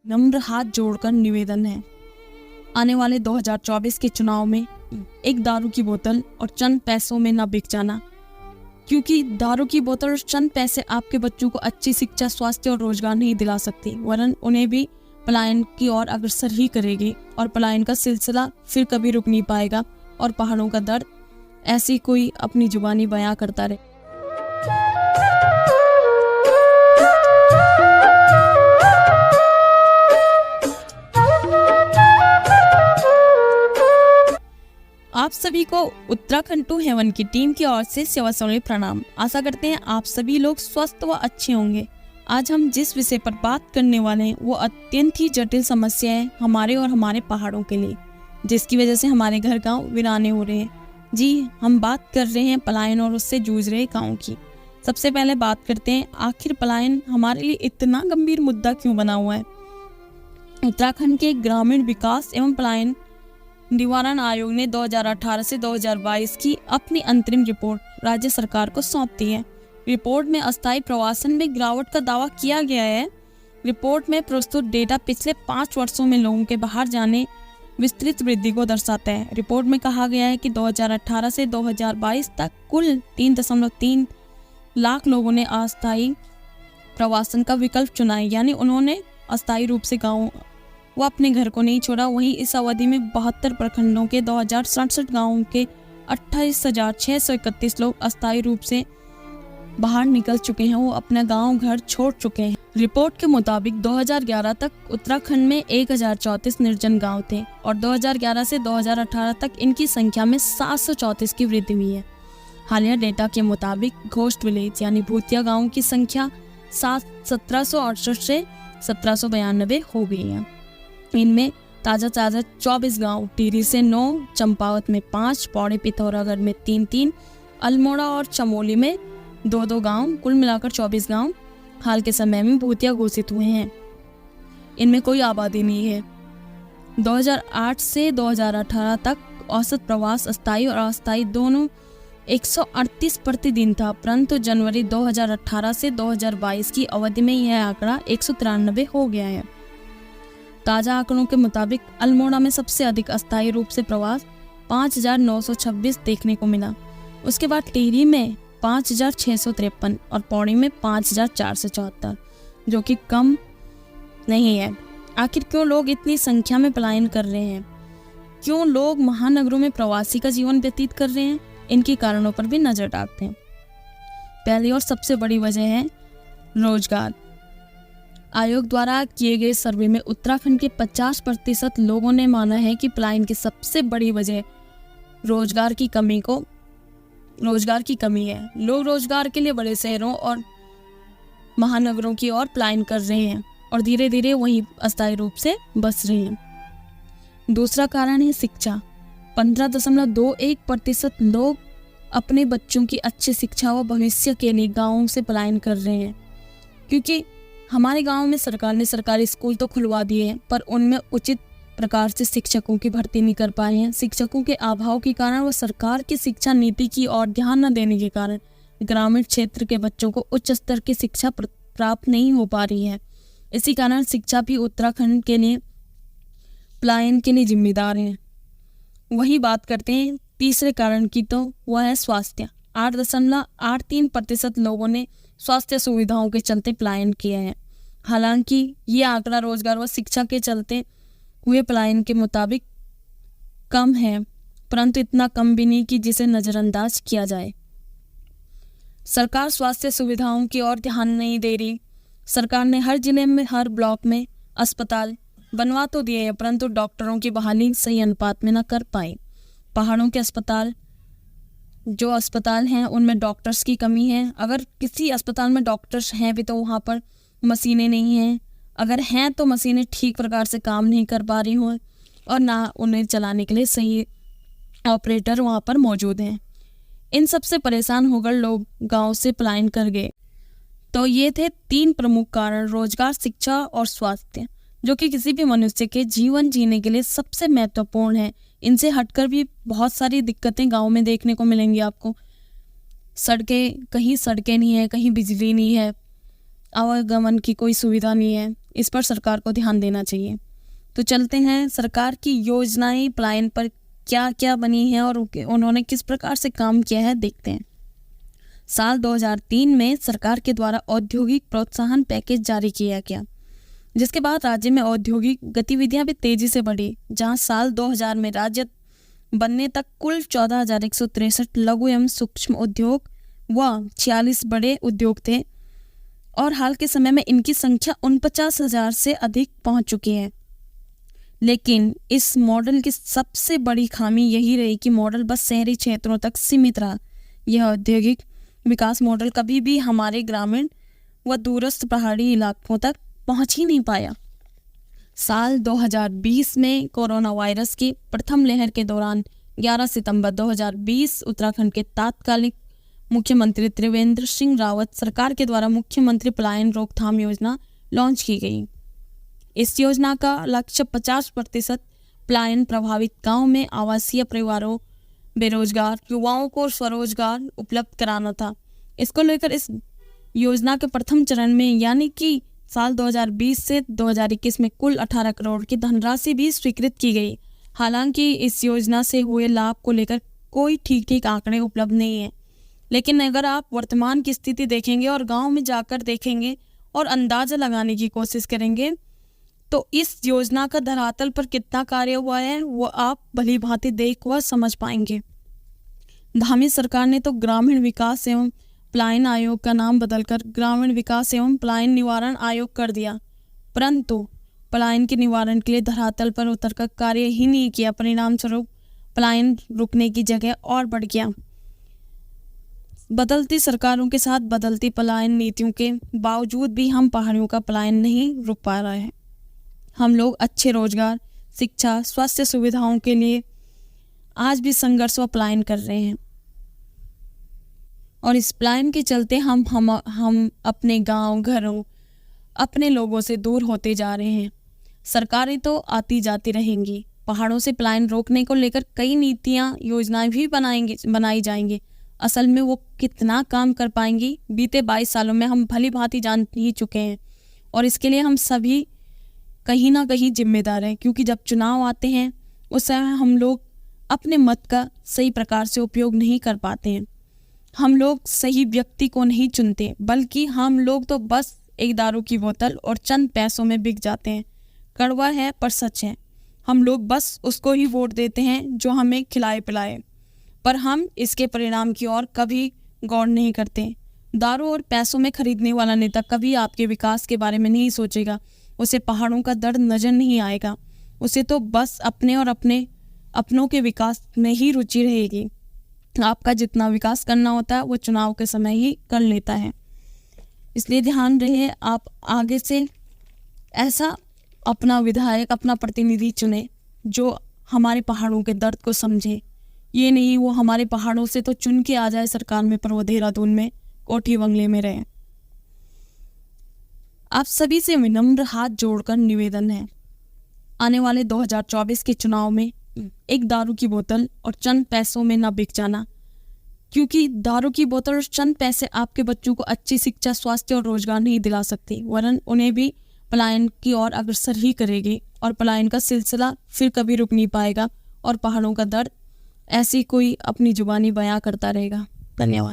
नम्र हाथ जोड़कर निवेदन है, आने वाले 2024 के चुनाव में एक दारू की बोतल और चंद पैसों में न बिक जाना, क्योंकि दारू की बोतल और चंद पैसे आपके बच्चों को अच्छी शिक्षा, स्वास्थ्य और रोजगार नहीं दिला सकती, वरन उन्हें भी पलायन की ओर अग्रसर ही करेगी और पलायन का सिलसिला फिर कभी रुक नहीं पाएगा और पहाड़ों का दर्द ऐसी कोई अपनी जुबानी बयां करता रहे। आप सभी को उत्तराखंड टू हेवन की टीम की ओर से सेवा सौम्य प्रणाम। आशा करते हैं आप सभी लोग स्वस्थ व अच्छे होंगे। आज हम जिस विषय पर बात करने वाले हैं वो अत्यंत ही जटिल समस्या है हमारे और हमारे पहाड़ों के लिए, जिसकी वजह से हमारे घर गांव वीराने हो रहे हैं। जी, हम बात कर रहे हैं पलायन और उससे जूझ रहे गाँव की। सबसे पहले बात करते हैं, आखिर पलायन हमारे लिए इतना गंभीर मुद्दा क्यों बना हुआ है। उत्तराखंड के ग्रामीण विकास एवं पलायन निवारण आयोग ने 2018 से 2022 की अपनी अंतरिम रिपोर्ट राज्य सरकार को सौंप दी है। रिपोर्ट में अस्थायी प्रवासन में गिरावट का दावा किया गया है। रिपोर्ट में प्रस्तुत डेटा पिछले 5 वर्षों में लोगों के बाहर जाने विस्तृत वृद्धि को दर्शाता है। रिपोर्ट में कहा गया है कि 2018 से 2022 तक कुल 3.3 लाख लोगों ने अस्थायी प्रवासन का विकल्प चुना है, यानी उन्होंने अस्थायी रूप से गाँव वो अपने घर को नहीं छोड़ा। वहीं इस अवधि में 72 प्रखंडों के 2067 गाँवों के 28,631 लोग अस्थायी रूप से बाहर निकल चुके हैं, वो अपना गांव घर छोड़ चुके हैं। रिपोर्ट के मुताबिक 2011 तक उत्तराखंड में 1034 निर्जन गांव थे और 2011 से 2018 तक इनकी संख्या में 734 की वृद्धि हुई है। हालिया डेटा के मुताबिक घोस्ट विलेज यानी भूतिया गाँव की संख्या 1768 से 1792 हो गई है। इनमें ताज़ा 24 गांव, टिहरी से 9, चंपावत में 5, पौड़ी पिथौरागढ़ में 3, अल्मोड़ा और चमोली में 2 गांव, कुल मिलाकर 24 गांव हाल के समय में भूतिया घोषित हुए हैं। इनमें कोई आबादी नहीं है। 2008 से 2018 तक औसत प्रवास अस्थायी और अस्थायी दोनों 138 प्रतिदिन था, परंतु जनवरी 2018 से 2022 की अवधि में यह आंकड़ा 193 हो गया है। ताज़ा आंकड़ों के मुताबिक अल्मोड़ा में सबसे अधिक अस्थायी रूप से प्रवास 5,926 देखने को मिला। उसके बाद टिहरी में 5,653 और पौड़ी में 5,474, जो कि कम नहीं है। आखिर क्यों लोग इतनी संख्या में पलायन कर रहे हैं? क्यों लोग महानगरों में प्रवासी का जीवन व्यतीत कर रहे हैं? इनके कारणों पर भी नजर डालते हैं। पहली और सबसे बड़ी वजह है रोजगार। आयोग द्वारा किए गए सर्वे में उत्तराखंड के 50% लोगों ने माना है कि पलायन की सबसे बड़ी वजह रोजगार की कमी है। लोग रोजगार के लिए बड़े शहरों और महानगरों की ओर पलायन कर रहे हैं और धीरे धीरे वहीं अस्थायी रूप से बस रहे हैं। दूसरा कारण है शिक्षा। 15.21% लोग अपने बच्चों की अच्छी शिक्षा व भविष्य के लिए गाँवों से पलायन कर रहे हैं, क्योंकि हमारे गांव में सरकार ने सरकारी स्कूल तो खुलवा दिए हैं, पर उनमें उचित प्रकार से शिक्षकों की भर्ती नहीं कर पाए हैं। शिक्षकों के अभाव के कारण व सरकार की शिक्षा नीति की ओर ध्यान न देने के कारण ग्रामीण क्षेत्र के बच्चों को उच्च स्तर की शिक्षा प्राप्त नहीं हो पा रही है। इसी कारण शिक्षा भी उत्तराखंड के लिए पलायन के लिए जिम्मेदार है। वही बात करते हैं तीसरे कारण की, तो वह है स्वास्थ्य। 8.83% लोगों ने स्वास्थ्य सुविधाओं के चलते पलायन किया है। हालांकि ये आंकड़ा रोजगार व शिक्षा के चलते हुए पलायन के मुताबिक कम है, परंतु इतना कम भी नहीं कि जिसे नज़रअंदाज किया जाए। सरकार स्वास्थ्य सुविधाओं की ओर ध्यान नहीं दे रही। सरकार ने हर जिले में, हर ब्लॉक में अस्पताल बनवा तो दिए हैं, परंतु डॉक्टरों की बहाली सही अनुपात में न कर पाई। पहाड़ों के जो अस्पताल हैं उनमें डॉक्टर्स की कमी है। अगर किसी अस्पताल में डॉक्टर्स हैं भी तो वहाँ पर मशीनें नहीं हैं। अगर हैं तो मशीनें ठीक प्रकार से काम नहीं कर पा रही हों और ना उन्हें चलाने के लिए सही ऑपरेटर वहाँ पर मौजूद हैं। इन सब से परेशान होकर लोग गांव से पलायन कर गए। तो ये थे 3 प्रमुख कारण, रोजगार, शिक्षा और स्वास्थ्य, जो कि किसी भी मनुष्य के जीवन जीने के लिए सबसे महत्वपूर्ण है। इनसे हटकर भी बहुत सारी दिक्कतें गांव में देखने को मिलेंगी आपको। कहीं सड़कें नहीं है, कहीं बिजली नहीं है, आवागमन की कोई सुविधा नहीं है, इस पर सरकार को ध्यान देना चाहिए। तो चलते हैं सरकार की योजनाएं पलायन पर क्या क्या बनी है और उन्होंने किस प्रकार से काम किया है, देखते हैं। साल 2003 में सरकार के द्वारा औद्योगिक प्रोत्साहन पैकेज जारी किया गया, जिसके बाद राज्य में औद्योगिक गतिविधियां भी तेजी से बढ़ी, जहां साल 2000 में राज्य बनने तक कुल 14,163 लघु एवं सूक्ष्म उद्योग व 46 बड़े उद्योग थे और हाल के समय में इनकी संख्या 49,000 से अधिक पहुंच चुकी है। लेकिन इस मॉडल की सबसे बड़ी खामी यही रही कि मॉडल बस शहरी क्षेत्रों तक सीमित रहा। यह औद्योगिक विकास मॉडल कभी भी हमारे ग्रामीण व दूरस्थ पहाड़ी इलाकों तक पहुंच ही नहीं पाया। साल 2020 में कोरोना वायरस की प्रथम लहर के दौरान 11 सितंबर 2020 उत्तराखंड के तत्कालीन मुख्यमंत्री त्रिवेंद्र सिंह रावत सरकार के द्वारा मुख्यमंत्री पलायन रोकथाम योजना लॉन्च की गई। इस योजना का लक्ष्य 50% पलायन प्रभावित गांव में आवासीय परिवारों, बेरोजगार युवाओं को स्वरोजगार उपलब्ध कराना था। इसको लेकर इस योजना के प्रथम चरण में यानी कि साल 2020 से 2021 में कुल 18 करोड़ की धनराशि भी स्वीकृत की गई। हालांकि इस योजना से हुए लाभ को लेकर कोई ठीक आंकड़े उपलब्ध नहीं है, लेकिन अगर आप वर्तमान की स्थिति देखेंगे और गांव में जाकर देखेंगे और अंदाजा लगाने की कोशिश करेंगे तो इस योजना का धरातल पर कितना कार्य हुआ है वो आप भली भांति देख व समझ पाएंगे। धामी सरकार ने तो ग्रामीण विकास एवं पलायन आयोग का नाम बदलकर ग्रामीण विकास एवं पलायन निवारण आयोग कर दिया, परंतु पलायन के निवारण के लिए धरातल पर उतरकर कार्य ही नहीं किया। परिणाम स्वरूप पलायन रुकने की जगह और बढ़ गया। बदलती सरकारों के साथ बदलती पलायन नीतियों के बावजूद भी हम पहाड़ियों का पलायन नहीं रुक पा रहा है। हम लोग अच्छे रोजगार, शिक्षा, स्वास्थ्य सुविधाओं के लिए आज भी संघर्ष व पलायन कर रहे हैं और इस पलायन के चलते हम अपने गांव, घरों, अपने लोगों से दूर होते जा रहे हैं। सरकारें तो आती जाती रहेंगी, पहाड़ों से पलायन रोकने को लेकर कई नीतियां, योजनाएं भी बनाई जाएंगी। असल में वो कितना काम कर पाएंगी बीते 22 सालों में हम भली भांति जान ही चुके हैं और इसके लिए हम सभी कहीं ना कहीं जिम्मेदार हैं, क्योंकि जब चुनाव आते हैं उस समय हम लोग अपने मत का सही प्रकार से उपयोग नहीं कर पाते हैं। हम लोग सही व्यक्ति को नहीं चुनते, बल्कि हम लोग तो बस एक दारू की बोतल और चंद पैसों में बिक जाते हैं। कड़वा है पर सच है, हम लोग बस उसको ही वोट देते हैं जो हमें खिलाए पिलाए, पर हम इसके परिणाम की ओर कभी गौर नहीं करते। दारू और पैसों में खरीदने वाला नेता कभी आपके विकास के बारे में नहीं सोचेगा, उसे पहाड़ों का दर्द नजर नहीं आएगा। उसे तो बस अपने और अपनों के विकास में ही रुचि रहेगी। आपका जितना विकास करना होता है वो चुनाव के समय ही कर लेता है। इसलिए ध्यान रहे, आप आगे से ऐसा अपना विधायक, अपना प्रतिनिधि चुने जो हमारे पहाड़ों के दर्द को समझे। ये नहीं वो हमारे पहाड़ों से तो चुन के आ जाए सरकार में, पर वो देहरादून में कोठी बंगले में रहे। आप सभी से विनम्र हाथ जोड़कर निवेदन है, आने वाले 2024 के चुनाव में एक दारू की बोतल और चंद पैसों में ना बिक जाना, क्योंकि दारू की बोतल और चंद पैसे आपके बच्चों को अच्छी शिक्षा, स्वास्थ्य और रोजगार नहीं दिला सकती, वरन उन्हें भी पलायन की ओर अग्रसर ही करेगी और पलायन का सिलसिला फिर कभी रुक नहीं पाएगा और पहाड़ों का दर्द ऐसी कोई अपनी जुबानी बयां करता रहेगा। धन्यवाद।